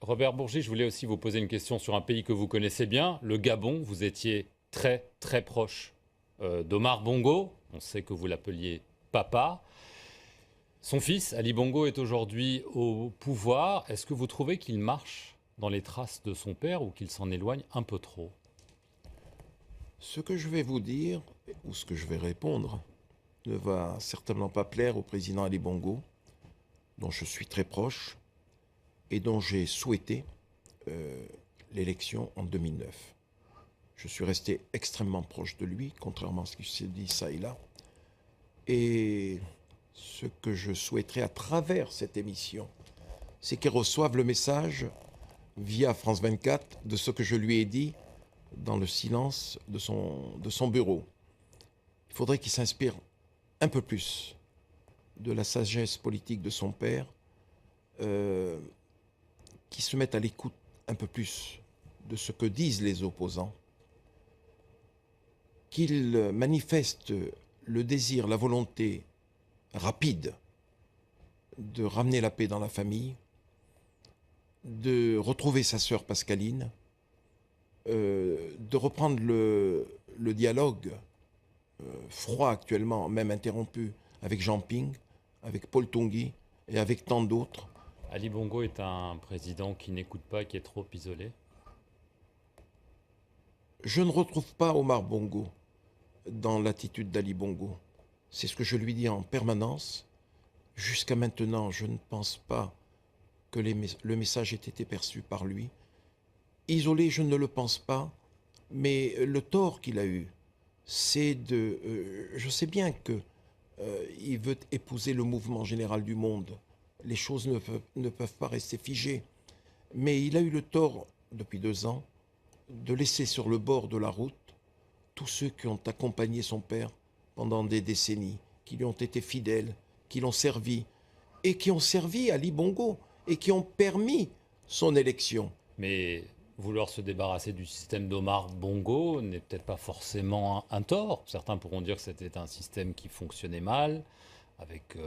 Robert Bourgi, je voulais aussi vous poser une question sur un pays que vous connaissez bien, le Gabon. Vous étiez très très proche d'Omar Bongo. On sait que vous l'appeliez papa. Son fils, Ali Bongo, est aujourd'hui au pouvoir. Est-ce que vous trouvez qu'il marche dans les traces de son père ou qu'il s'en éloigne un peu trop? Ce que je vais vous dire, ou ce que je vais répondre, ne va certainement pas plaire au président Ali Bongo, dont je suis très proche et dont j'ai souhaité l'élection en 2009. Je suis resté extrêmement proche de lui, contrairement à ce qui s'est dit ça et là. Et ce que je souhaiterais à travers cette émission, c'est qu'il reçoive le message via France 24 de ce que je lui ai dit dans le silence de son bureau. Il faudrait qu'il s'inspire un peu plus de la sagesse politique de son père, qu'il se mette à l'écoute un peu plus de ce que disent les opposants, qu'il manifeste le désir, la volonté rapide de ramener la paix dans la famille, de retrouver sa sœur Pascaline, de reprendre le dialogue froid actuellement, même interrompu, avec Jean Ping, avec Paul Tungui et avec tant d'autres. Ali Bongo est un président qui n'écoute pas, qui est trop isolé. Je ne retrouve pas Omar Bongo dans l'attitude d'Ali Bongo. C'est ce que je lui dis en permanence. Jusqu'à maintenant, je ne pense pas que le message ait été perçu par lui. Isolé, je ne le pense pas, mais le tort qu'il a eu, c'est de... je sais bien qu'il veut épouser le mouvement général du monde. Les choses ne peuvent pas rester figées. Mais il a eu le tort, depuis 2 ans, de laisser sur le bord de la route tous ceux qui ont accompagné son père pendant des décennies, qui lui ont été fidèles, qui l'ont servi, et qui ont servi Ali Bongo, et qui ont permis son élection. Mais vouloir se débarrasser du système d'Omar Bongo n'est peut-être pas forcément un tort. Certains pourront dire que c'était un système qui fonctionnait mal, avec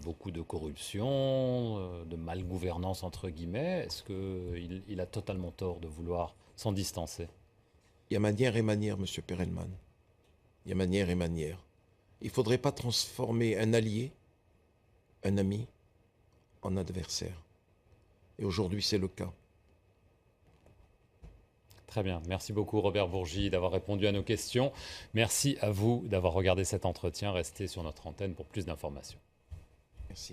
beaucoup de corruption, de malgouvernance entre guillemets. Est-ce qu'il a totalement tort de vouloir s'en distancer? Il y a manière et manière, Monsieur Perelman. Il y a manière et manière. Il ne faudrait pas transformer un allié, un ami, en adversaire. Et aujourd'hui, c'est le cas. Très bien. Merci beaucoup Robert Bourgi d'avoir répondu à nos questions. Merci à vous d'avoir regardé cet entretien. Restez sur notre antenne pour plus d'informations. Merci.